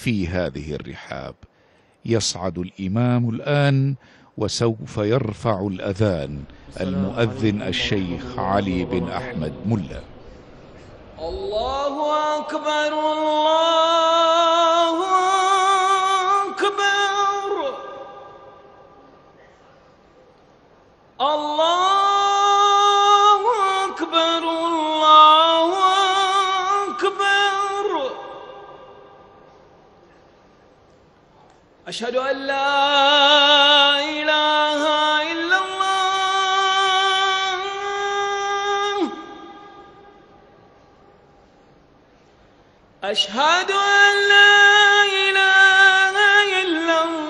في هذه الرحاب. يصعد الإمام الآن وسوف يرفع الأذان المؤذن الشيخ علي بن أحمد ملا. الله أكبر الله أكبر الله أكبر الله أكبر. أشهد أن لا إله إلا الله. أشهد أن لا إله إلا الله.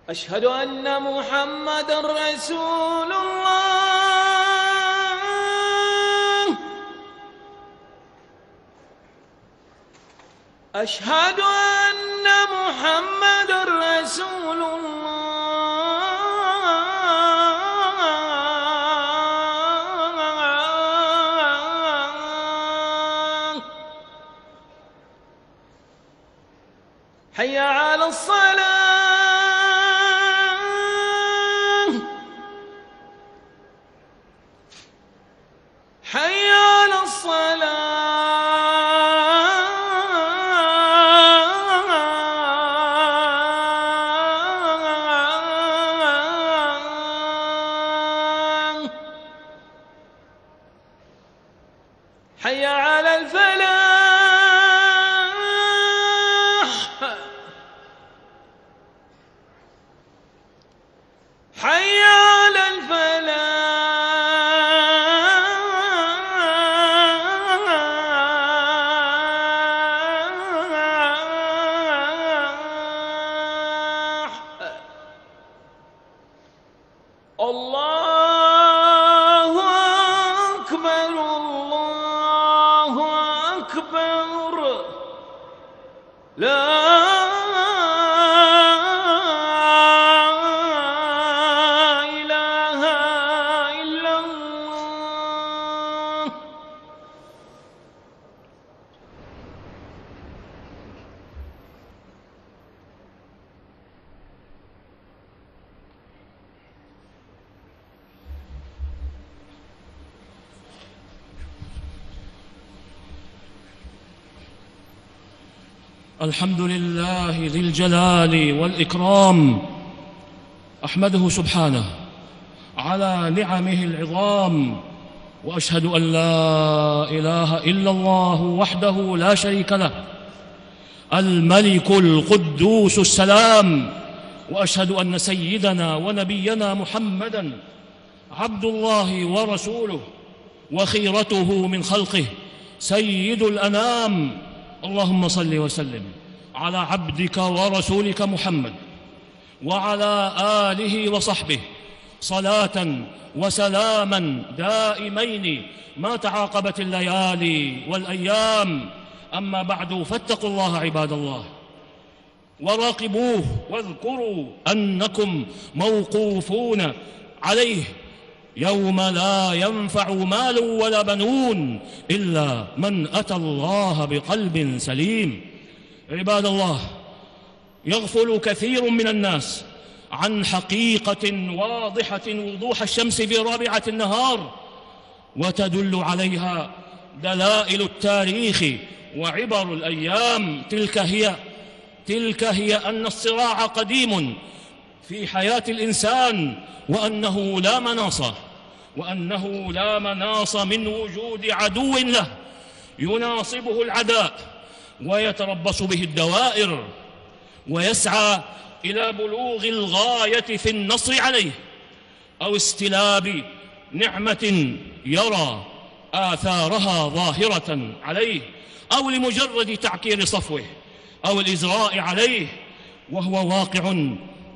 أشهد أن محمدًا رسول الله. أشهد أن محمدًا رسول الله. حي على الصلاة. حي على الصلاة. حي على الفلاح. حي على الفلاح. الله أكبر الله أكبر. لا إله إلا الله. الحمد لله ذي الجلال والإكرام، أحمده سبحانه على نعمه العظام، وأشهد أن لا إله إلا الله وحده لا شريك له الملك القدوس السلام، وأشهد أن سيدنا ونبينا محمدًا عبد الله ورسوله وخيرته من خلقه سيد الأنام. اللهم صل وسلم على عبدك ورسولك محمد وعلى آله وصحبه صلاة وسلاما دائمين ما تعاقبت الليالي والأيام. أما بعد، فاتقوا الله عباد الله وراقبوه واذكروا أنكم موقوفون عليه يوم لا ينفع مال ولا بنون إلا من أتى الله بقلب سليم. عباد الله، يغفل كثير من الناس عن حقيقة واضحة وضوح الشمس في رابعة النهار، وتدل عليها دلائل التاريخ وعبر الأيام. تلك هي أن الصراع قديم في حياة الإنسان، وأنه لا مناص من وجود عدو له يناصبه العداء ويتربص به الدوائر، ويسعى إلى بلوغ الغاية في النصر عليه أو استلاب نعمة يرى آثارها ظاهرة عليه، أو لمجرد تعكير صفوه أو الإزراء عليه، وهو واقع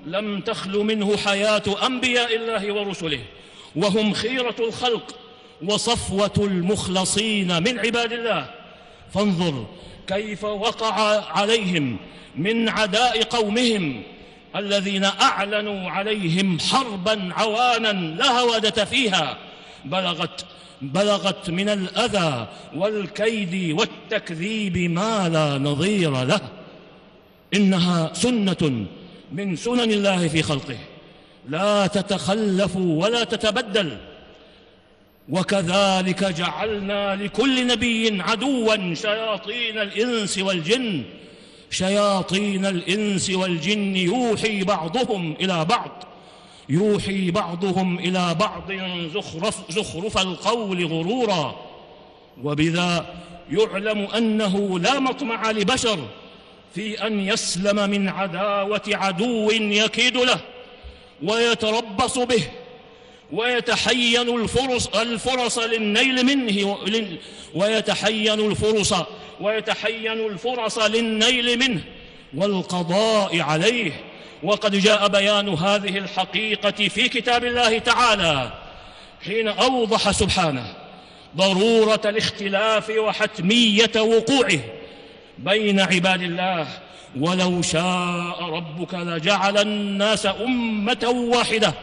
لم تخل منه حياة أنبياء الله ورسله، وهم خيرة الخلق وصفوة المخلصين من عباد الله. فانظر كيف وقع عليهم من عداء قومهم الذين أعلنوا عليهم حربا عوانا لا هوادة فيها بلغت من الأذى والكيد والتكذيب ما لا نظير له. إنها سنة من سنن الله في خلقه لا تتخلف ولا تتبدل. وكذلك جعلنا لكل نبي عدوا شياطين الإنس والجن يوحي بعضهم إلى بعض زخرف القول غرورا. وبذا يعلم أنه لا مطمع لبشر في أن يسلم من عداوة عدو يكيد له ويتربص به ويتحين الفرص للنيل منه والقضاء عليه. وقد جاء بيان هذه الحقيقة في كتاب الله تعالى حين أوضح سبحانه ضرورة الاختلاف وحتمية وقوعه بين عباد الله. ولو شاء ربك لجعل الناس أمة واحدة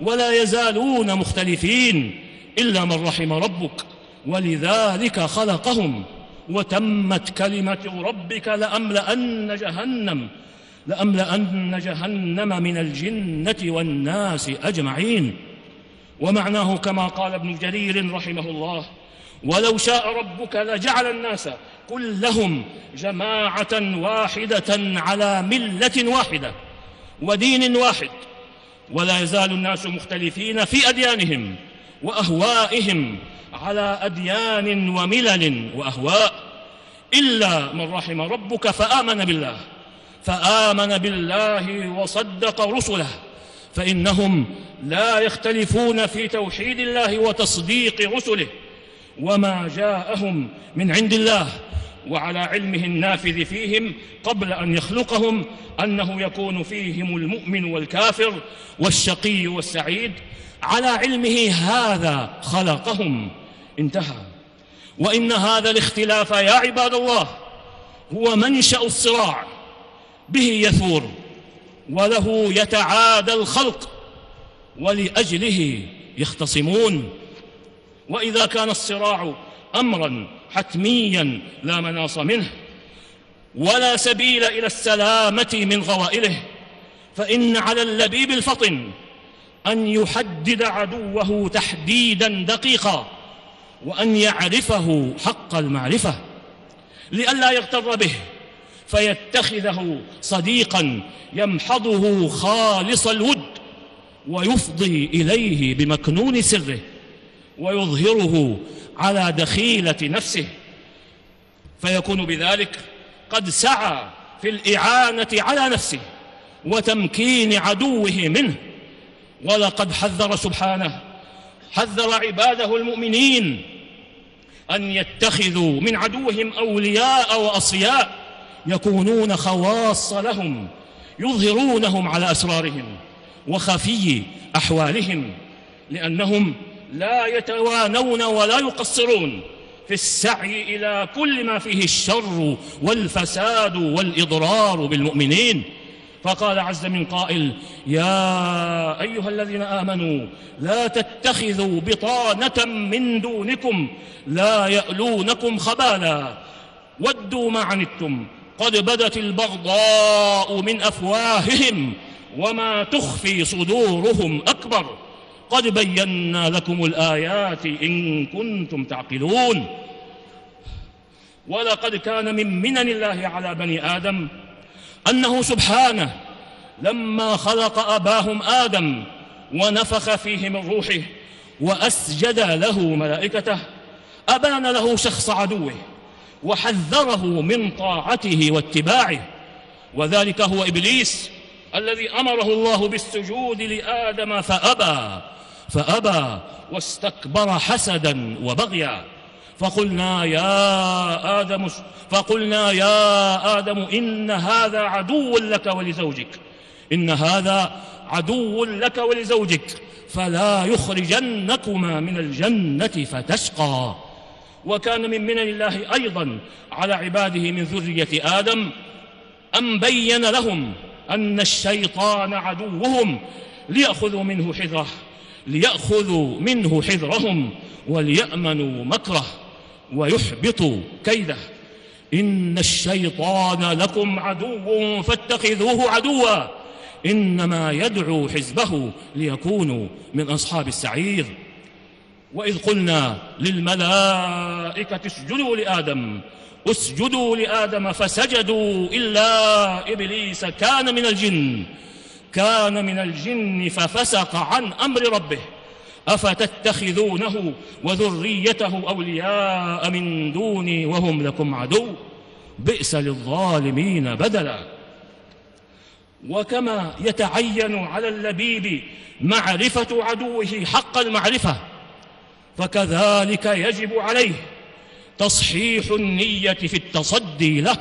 ولا يزالون مختلفين إلا من رحم ربك ولذلك خلقهم وتمت كلمة ربك لأملأن جهنم من الجنة والناس أجمعين. ومعناه كما قال ابن جرير رحمه الله: ولو شاء ربك لجعل الناس كلهم جماعة واحدة على ملة واحدة ودين واحد، ولا يزال الناس مختلفين في أديانهم وأهوائهم على أديان وملل وأهواء إلا من رحم ربك فآمن بالله وصدق رسله، فإنهم لا يختلفون في توحيد الله وتصديق رسله وما جاءهم من عند الله، وعلى علمه النافذ فيهم قبل أن يخلقهم أنه يكون فيهم المؤمن والكافر والشقي والسعيد. على علمه هذا خلقهم. انتهى. وإن هذا الاختلاف يا عباد الله هو منشأ الصراع، به يثور وله يتعادى الخلق ولأجله يختصمون. وإذا كان الصراع أمرا حتميا لا مناص منه ولا سبيل إلى السلامة من غوائله، فإن على اللبيب الفطن أن يحدد عدوه تحديدا دقيقا وأن يعرفه حق المعرفة لئلا يغتر به فيتخذه صديقا يمحضه خالص الود ويفضي إليه بمكنون سره ويظهره على دخيلة نفسه، فيكون بذلك قد سعى في الإعانة على نفسه وتمكين عدوه منه. ولقد حذر عباده المؤمنين أن يتخذوا من عدوهم أولياء وأصفياء يكونون خواص لهم يظهرونهم على أسرارهم وخفي أحوالهم، لأنهم لا يتوانون ولا يقصرون في السعي إلى كل ما فيه الشر والفساد والإضرار بالمؤمنين. فقال عز من قائل: يا أيها الذين آمنوا لا تتخذوا بطانة من دونكم لا يألونكم خبالا ودوا ما عنتم قد بدت البغضاء من أفواههم وما تخفي صدورهم أكبر قد بينا لكم الآيات إن كنتم تعقلون. ولقد كان من منن الله على بني آدم أنه سبحانه لما خلق أباهم آدم ونفخ فيه من روحه وأسجد له ملائكته أبان له شخص عدوه وحذره من طاعته واتباعه، وذلك هو إبليس الذي أمره الله بالسجود لآدم فأبى واستكبر حسدا وبغيا. فقلنا يا آدم إن هذا عدو لك ولزوجك فلا يخرجنكما من الجنة فتشقى. وكان من منن الله أيضا على عباده من ذرية آدم أن بين لهم أن الشيطان عدوهم ليأخذوا منه حذرهم وليأمنوا مكره ويحبطوا كيده. إن الشيطان لكم عدو فاتخذوه عدوا إنما يدعو حزبه ليكونوا من أصحاب السعير. وإذ قلنا للملائكة اسجدوا لآدم فسجدوا إلا إبليس كان من الجن ففسق عن أمر ربه أفتتخذونه وذريته أولياء من دوني وهم لكم عدو بئس للظالمين بدلا. وكما يتعين على اللبيب معرفة عدوه حق المعرفة، فكذلك يجب عليه تصحيح النية في التصدي له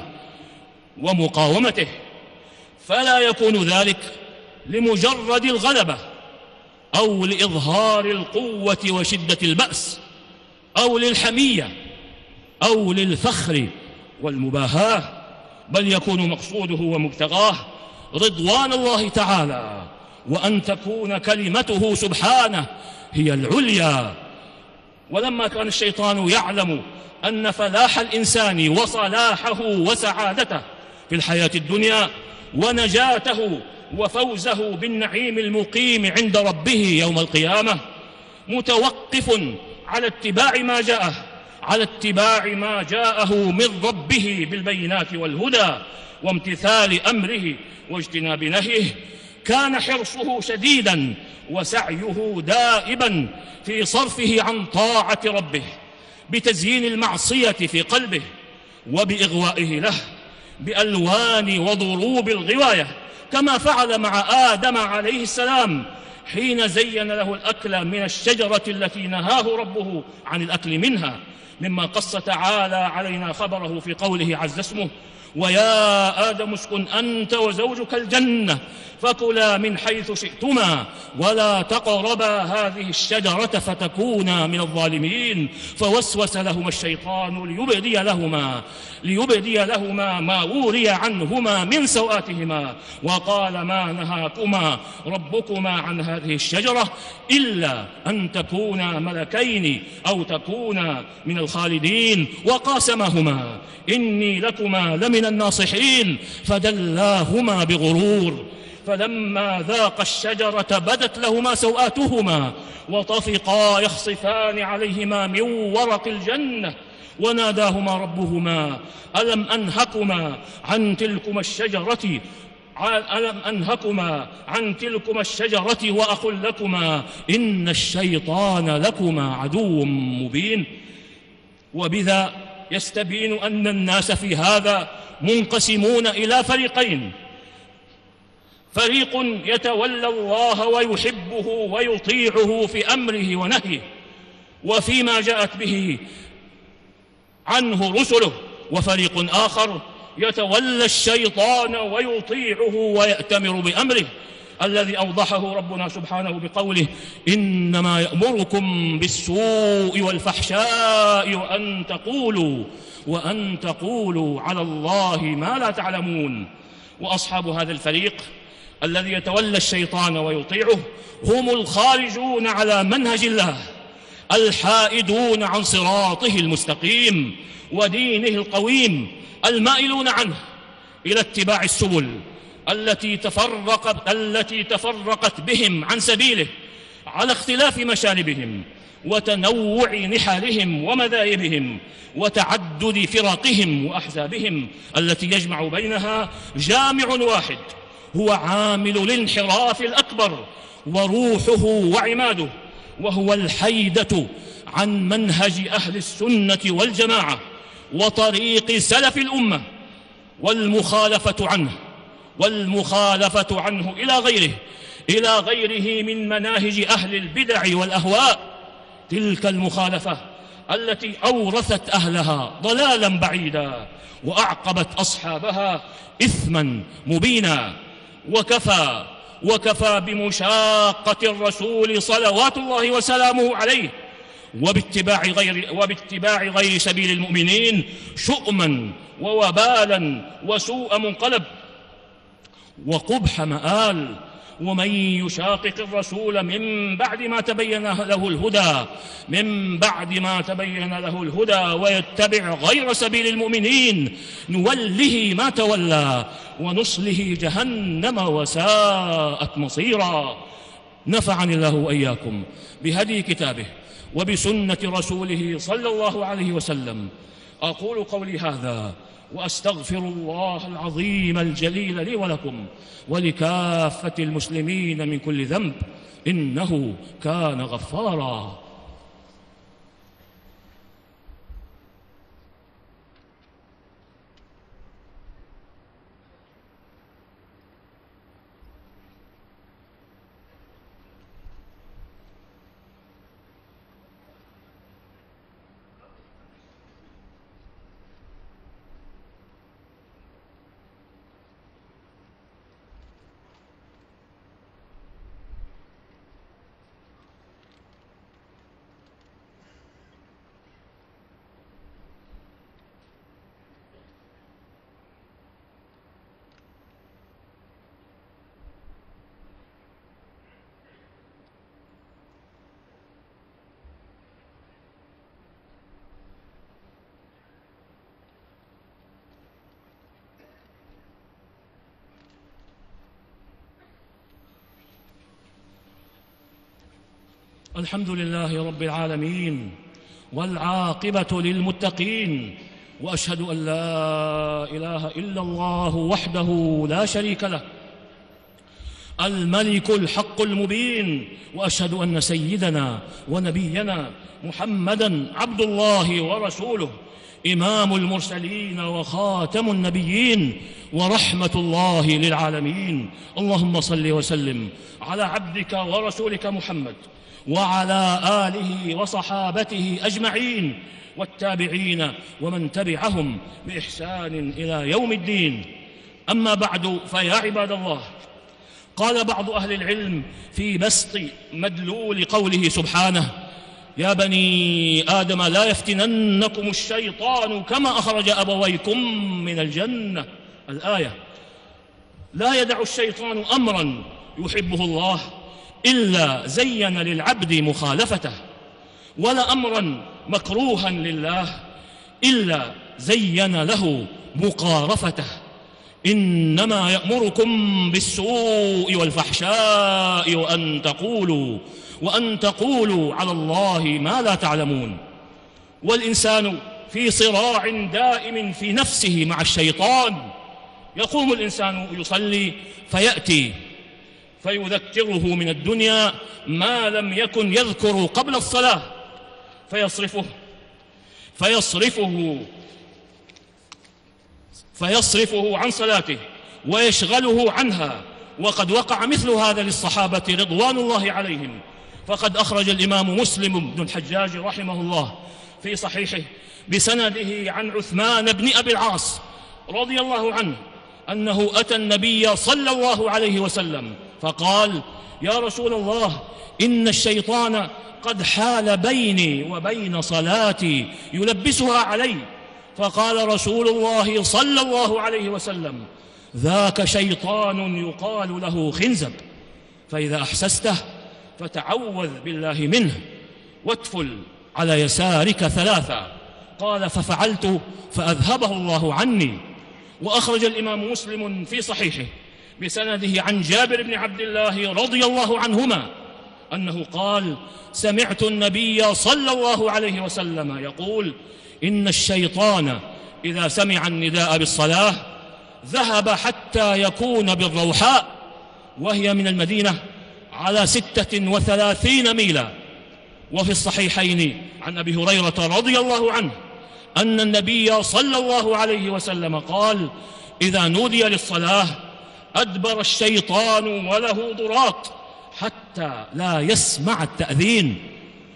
ومقاومته، فلا يكون ذلك لمجرد الغلبة أو لإظهار القوة وشدة البأس أو للحمية أو للفخر والمباهاة، بل يكون مقصوده ومبتغاه رضوان الله تعالى، وأن تكون كلمته سبحانه هي العليا. ولما كان الشيطان يعلم أن فلاح الإنسان وصلاحه وسعادته في الحياة الدنيا ونجاته وفوزه بالنعيم المقيم عند ربه يوم القيامة متوقف على اتباع ما جاءه من ربه بالبينات والهدى وامتثال أمره واجتناب نهيه، كان حرصه شديدا وسعيه دائبا في صرفه عن طاعة ربه بتزيين المعصية في قلبه وبإغوائه له بألوان وضروب الغواية، كما فعل مع آدم عليه السلام حين زين له الأكل من الشجرة التي نهاه ربه عن الأكل منها، مما قص تعالى علينا خبره في قوله عز اسمه: ويا آدم اسكن أنت وزوجك الجنة فكلا من حيث شئتما ولا تقربا هذه الشجرة فتكونا من الظالمين. فوسوس لهما الشيطان ليبدي لهما ما وري عنهما من سوآتهما وقال: ما نهاكما ربكما عن هذه الشجرة إلا أن تكونا ملكين أو تكونا من الخالدين. وقاسمهما إني لكما لمن الناصحين فدلاهما بغرور فلما ذاقا الشجرة بدت لهما سوآتهما وطفقا يخصفان عليهما من ورق الجنة وناداهما ربهما ألم أنهكما عن تلكما الشجرة وأقل لكما إن الشيطان لكما عدو مبين. وبذا يستبين أن الناس في هذا منقسمون إلى فريقين: فريق يتولى الله ويحبه ويطيعه في أمره ونهيه وفيما جاءت به عنه رسله، وفريق آخر يتولى الشيطان ويطيعه ويأتمر بأمره، الذي أوضحه ربنا سبحانه بقوله: إنما يأمركم بالسوء والفحشاء وأن تقولوا على الله ما لا تعلمون. وأصحاب هذا الفريق الذي يتولى الشيطان ويطيعه هم الخارجون على منهج الله، الحائدون عن صراطه المستقيم ودينه القويم، المائلون عنه إلى اتباع السبل التي تفرقت بهم عن سبيله على اختلاف مشاربهم وتنوع نحالهم ومذاهبهم وتعدد فرقهم وأحزابهم، التي يجمع بينها جامع واحد هو عامل الانحراف الأكبر وروحه وعماده، وهو الحيدة عن منهج أهل السنة والجماعة وطريق سلف الأمة والمخالفة عنه إلى غيره من مناهج أهل البدع والأهواء، تلك المخالفة التي أورثت أهلها ضلالا بعيدا وأعقبت أصحابها إثما مبينا. وكفى بمشاقة الرسول صلوات الله وسلامه عليه وباتباع غير سبيل المؤمنين شؤما ووبالا وسوء منقلب. وقبح مآل. ومن يشاقق الرسول من بعد ما تبين له الهدى ويتبع غير سبيل المؤمنين نوله ما تولى ونصله جهنم وساءت مصيرا. نفعني الله وإياكم بهدي كتابه وبسنة رسوله صلى الله عليه وسلم. أقول قولي هذا وأستغفر الله العظيم الجليل لي ولكم ولكافة المسلمين من كل ذنب، إنه كان غفارا. الحمد لله رب العالمين والعاقبة للمتقين، وأشهد أن لا إله إلا الله وحده لا شريك له الملك الحق المبين، وأشهد أن سيدنا ونبينا محمدًا عبد الله ورسوله إمام المرسلين وخاتم النبيين ورحمة الله للعالمين. اللهم صل وسلم على عبدك ورسولك محمد وعلى آله وصحابته أجمعين والتابعين ومن تبعهم بإحسان إلى يوم الدين. أما بعد، فيا عباد الله، قال بعض أهل العلم في بسط مدلول قوله سبحانه: يا بني آدم لا يفتننكم الشيطان كما أخرج أبويكم من الجنة. الآية: لا يدع الشيطان أمرا يحبه الله إلا زين للعبد مخالفته، ولا أمرا مكروها لله إلا زين له مقارفته. إنما يأمركم بالسوء والفحشاء وأن تقولوا على الله ما لا تعلمون. والإنسان في صراع دائم في نفسه مع الشيطان. يقوم الإنسان يصلي فيأتي فيذكره من الدنيا ما لم يكن يذكر قبل الصلاة فيصرفه عن صلاته ويشغله عنها. وقد وقع مثل هذا للصحابة رضوان الله عليهم. فقد أخرج الإمام مسلم بن الحجاج رحمه الله في صحيحه بسنده عن عثمان بن أبي العاص رضي الله عنه أنه أتى النبي صلى الله عليه وسلم فقال: يا رسول الله، إن الشيطان قد حال بيني وبين صلاتي يلبسها علي. فقال رسول الله صلى الله عليه وسلم: ذاك شيطان يقال له خنزب، فإذا أحسسته فتعوذ بالله منه واتفل على يسارك 3. قال: ففعلت فأذهبه الله عني. وأخرج الإمام مسلم في صحيحه بسنده عن جابر بن عبد الله رضي الله عنهما أنه قال: سمعت النبي صلى الله عليه وسلم يقول: إن الشيطان إذا سمع النداء بالصلاة ذهب حتى يكون بالروحاء، وهي من المدينة على 36 ميلا. وفي الصحيحين عن أبي هريرة رضي الله عنه أن النبي صلى الله عليه وسلم قال: إذا نودي للصلاة أدبر الشيطان وله ضراط حتى لا يسمع التأذين،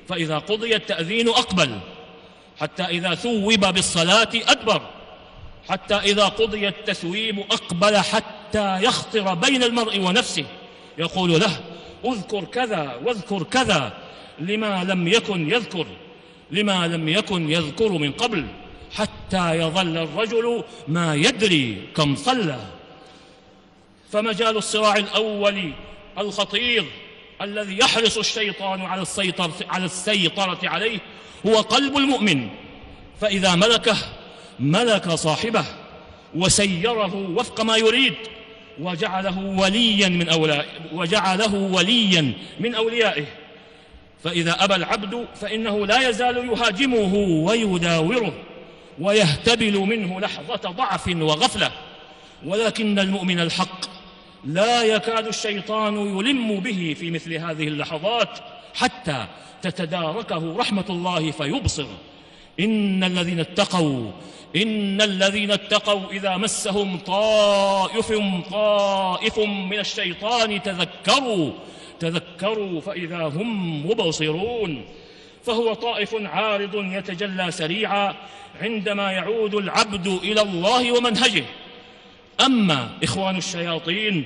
فإذا قضي التأذين أقبل، حتى إذا ثوب بالصلاة أدبر، حتى إذا قضي التثويب أقبل، حتى يخطر بين المرء ونفسه يقول له: اذكر كذا واذكر كذا، لما لم يكن يذكر من قبل، حتى يظل الرجل ما يدري كم صلى. فمجال الصراع الأول الخطير الذي يحرص الشيطان على السيطرة عليه هو قلب المؤمن، فإذا ملكه ملك صاحبه وسيره وفق ما يريد وجعله وليا من أوليائه. فإذا أبى العبد فإنه لا يزال يهاجمه ويداوره ويهتبل منه لحظة ضعف وغفلة، ولكن المؤمن الحق لا يكاد الشيطان يلم به في مثل هذه اللحظات حتى تتداركه رحمة الله فيبصر. إن الذين اتقوا إذا مسهم طائف من الشيطان تذكروا فإذا هم مبصرون. فهو طائف عارض يتجلى سريعا عندما يعود العبد إلى الله ومنهجه. أما إخوان الشياطين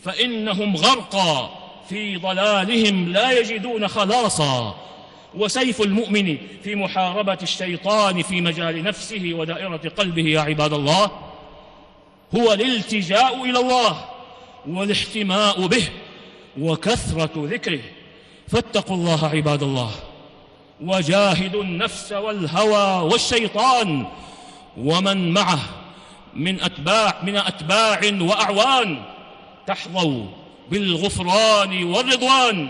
فإنهم غرقى في ضلالهم لا يجدون خلاصا. وسيف المؤمن في محاربة الشيطان في مجال نفسه ودائرة قلبه يا عباد الله هو الالتجاء إلى الله والاحتماء به وكثرة ذكره. فاتقوا الله عباد الله، وجاهدوا النفس والهوى والشيطان ومن معه من أتباع وأعوان، تحظوا بالغفران والرضوان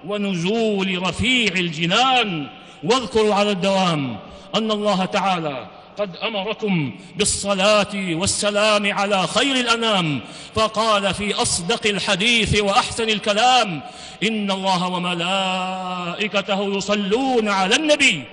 ونزول رفيع الجنان. واذكروا على الدوام أن الله تعالى قد أمركم بالصلاة والسلام على خير الأنام، فقال في أصدق الحديث وأحسن الكلام: إن الله وملائكته يصلون على النبي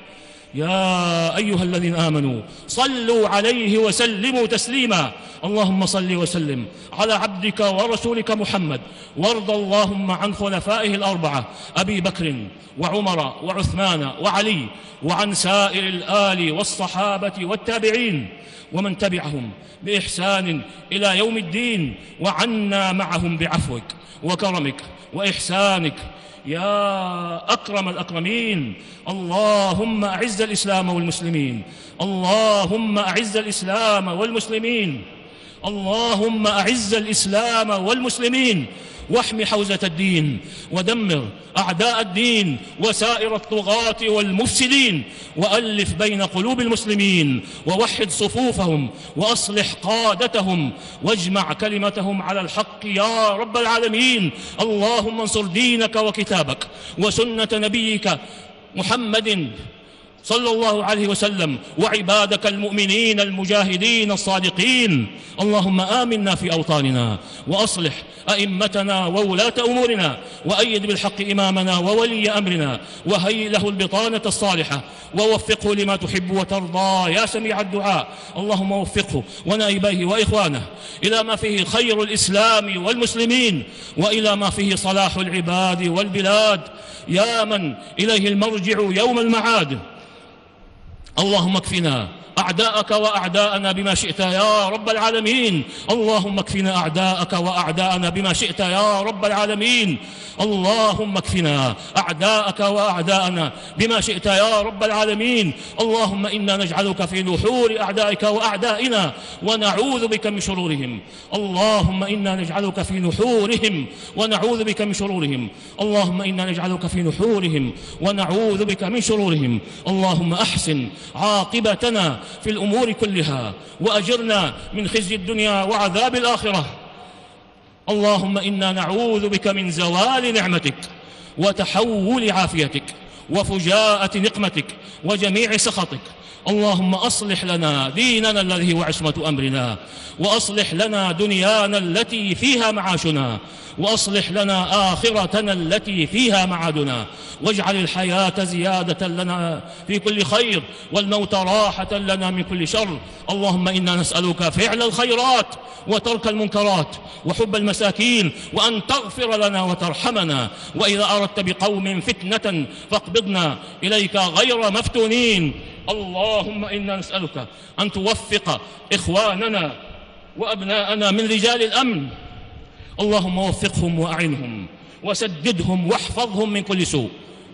يا أيها الذين آمنوا صلوا عليه وسلموا تسليما. اللهم صل وسلم على عبدك ورسولك محمد، وارض اللهم عن خلفائه الأربعة أبي بكر وعمر وعثمان وعلي، وعن سائر الآل والصحابة والتابعين ومن تبعهم بإحسان إلى يوم الدين، وعنا معهم بعفوك وكرمك وإحسانك يا أكرم الأكرمين. اللهم أعز الإسلام والمسلمين، اللهم أعز الإسلام والمسلمين، اللهم أعز الإسلام والمسلمين، واحم حوزة الدين، ودمر أعداء الدين وسائر الطغاة والمفسدين، وألف بين قلوب المسلمين، ووحد صفوفهم، وأصلح قادتهم، واجمع كلمتهم على الحق يا رب العالمين. اللهم انصر دينك وكتابك وسنة نبيك محمد صلى الله عليه وسلم وعبادك المؤمنين المجاهدين الصادقين. اللهم آمنا في أوطاننا، وأصلح أئمتنا وولاة أمورنا، وأيد بالحق إمامنا وولي أمرنا، وهيئ له البطانة الصالحة، ووفقه لما تحب وترضى يا سميع الدعاء. اللهم وفقه ونائبيه وإخوانه إلى ما فيه خير الإسلام والمسلمين، وإلى ما فيه صلاح العباد والبلاد، يا من إليه المرجع يوم المعاد. اللهم اكفنا أعداءك وأعداءنا بما شئت يا رب العالمين. اللهم اكفنا أعداءك وأعداءنا بما شئت يا رب العالمين. اللهم اكفنا أعداءك وأعداءنا بما شئت يا رب العالمين. اللهم إنا نجعلك في نحور أعدائك وأعدائنا ونعوذ بك من شرورهم. اللهم إنا نجعلك في نحورهم ونعوذ بك من شرورهم. اللهم إنا نجعلك في نحورهم ونعوذ بك من شرورهم. اللهم أحسن عاقبتنا في الأمور كلها، وأجرنا من خزي الدنيا وعذاب الآخرة. اللهم إنا نعوذ بك من زوال نعمتك وتحول عافيتك وفجاءة نقمتك وجميع سخطك. اللهم أصلح لنا ديننا الذي هو عصمة أمرنا، وأصلح لنا دنيانا التي فيها معاشنا، وأصلح لنا آخرتنا التي فيها معادنا، واجعل الحياة زيادة لنا في كل خير، والموت راحة لنا من كل شر. اللهم إنا نسألك فعل الخيرات وترك المنكرات وحب المساكين، وأن تغفر لنا وترحمنا، وإذا أردت بقوم فتنة فاقبضنا إليك غير مفتونين. اللهم إنا نسألك أن توفق إخواننا وأبناءنا من رجال الأمن. اللهم وفقهم وأعنهم وسددهم واحفظهم من كل سوء.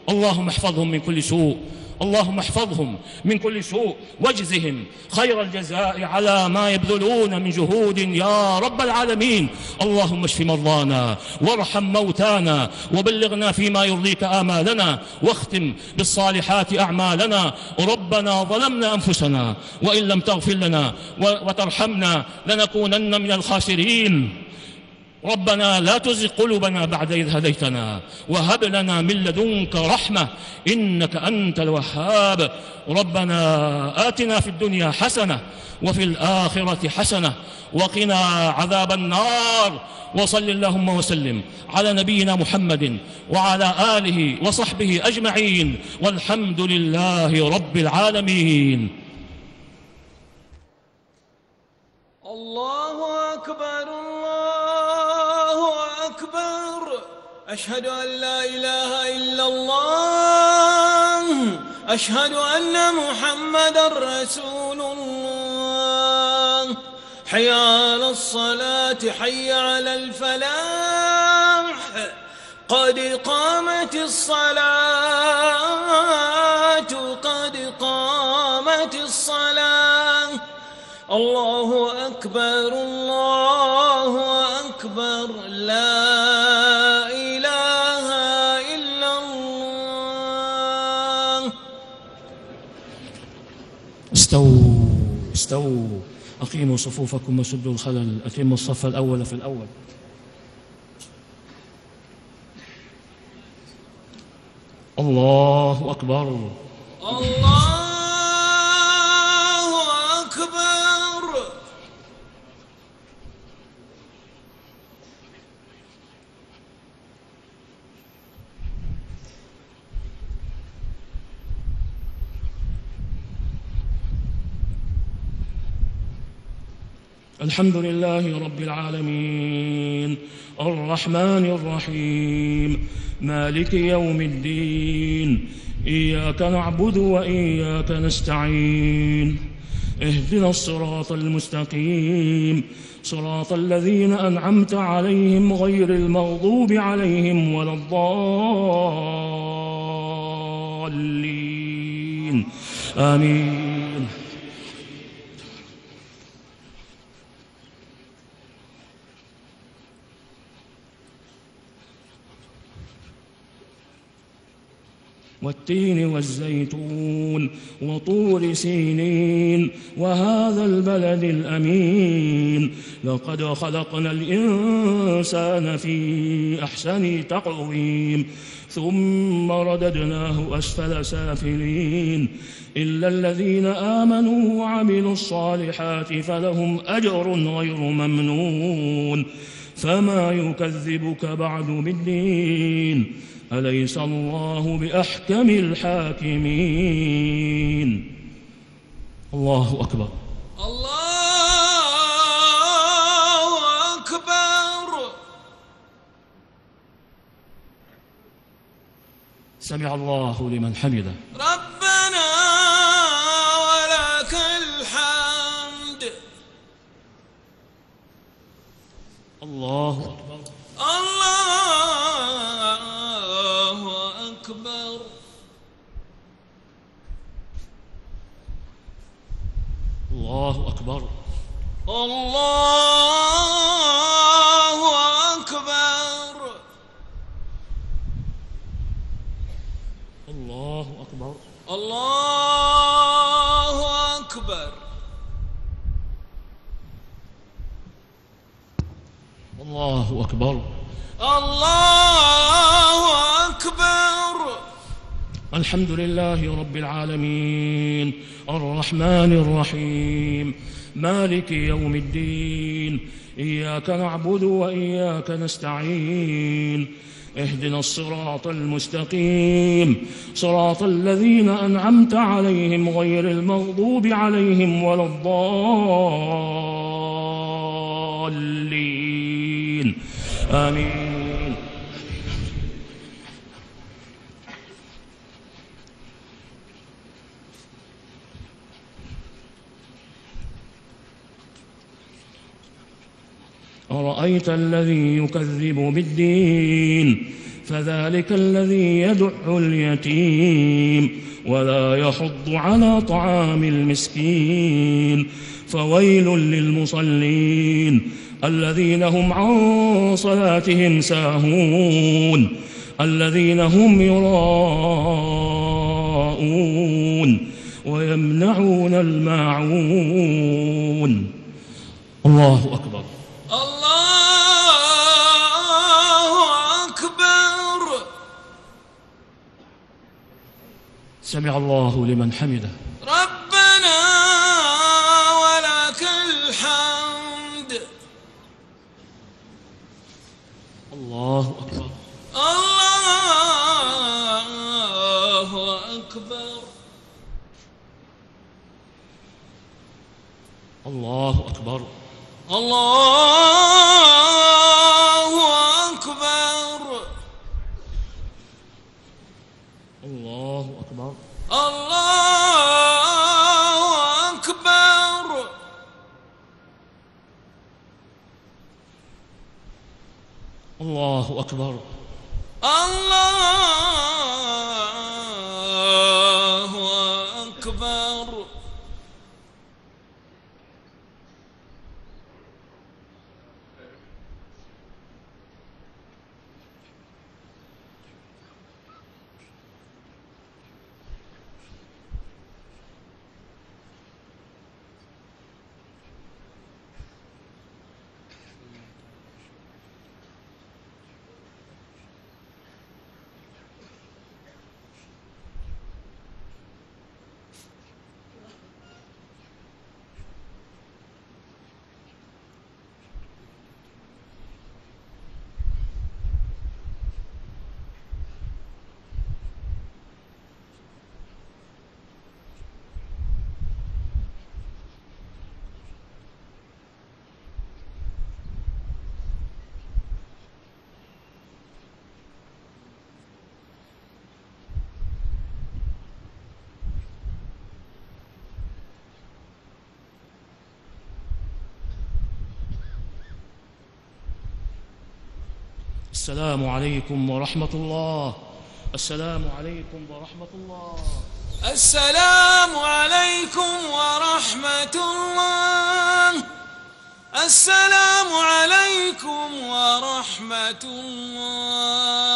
اللهم احفظهم من كل سوء. اللهم احفظهم من كل سوء، واجزهم خير الجزاء على ما يبذلون من جهود يا رب العالمين. اللهم اشف مرضانا وارحم موتانا، وبلغنا فيما يرضيك آمالنا، واختم بالصالحات أعمالنا. ربنا ظلمنا أنفسنا وإن لم تغفر لنا وترحمنا لنكونن من الخاسرين. ربنا لا تزغ قلوبنا بعد إذ هديتنا، وهب لنا من لدنك رحمة إنك أنت الوهاب. ربنا آتنا في الدنيا حسنة وفي الآخرة حسنة وقنا عذاب النار. وصل اللهم وسلم على نبينا محمد وعلى آله وصحبه أجمعين، والحمد لله رب العالمين. الله أكبر الله أكبر، أشهد أن لا إله إلا الله، أشهد أن محمدا رسول الله. حي على الصلاة حي على الفلاح، قد قامت الصلاة قد قامت الصلاة. الله أكبر الله أكبر، لا إله إلا الله. استووا أقيموا صفوفكم وسدوا الخلل، أتموا الصف الأول في الأول. الله أكبر الله أكبر. الحمد لله رب العالمين، الرحمن الرحيم، مالك يوم الدين، إياك نعبد وإياك نستعين، اهدنا الصراط المستقيم، صراط الذين أنعمت عليهم غير المغضوب عليهم ولا الضالين، آمين. والتين والزيتون وطور سينين وهذا البلد الأمين، لقد خلقنا الإنسان في أحسن تقويم ثم رددناه أسفل سافلين، إلا الذين آمنوا وعملوا الصالحات فلهم أجر غير ممنون. فما يكذبك بعد بالدين، أليس الله بأحكم الحاكمين. الله أكبر الله أكبر. سمع الله لمن حمده. ربنا ولك الحمد. الله أكبر الله أكبر. الله أكبر الله أكبر. الله أكبر الله أكبر. الله أكبر الله أكبر. الحمد لله رب العالمين، الرحمن الرحيم، مالك يوم الدين، إياك نعبد وإياك نستعين، اهدنا الصراط المستقيم، صراط الذين أنعمت عليهم غير المغضوب عليهم ولا الضالين، آمين. أرأيت الذي يكذب بالدين، فذلك الذي يدع اليتيم ولا يحض على طعام المسكين فويل للمصلين الذين هم عن صلاتهم ساهون الذين هم يراءون ويمنعون الماعون. الله أكبر. الله أكبر. سمع الله لمن حمده. ربنا ولك الحمد. الله أكبر. الله أكبر. الله أكبر. الله أكبر. الله أكبر. الله أكبر. الله أكبر. الله أكبر. السلام عليكم ورحمة الله. السلام عليكم ورحمة الله. السلام عليكم ورحمة الله. السلام عليكم ورحمة الله.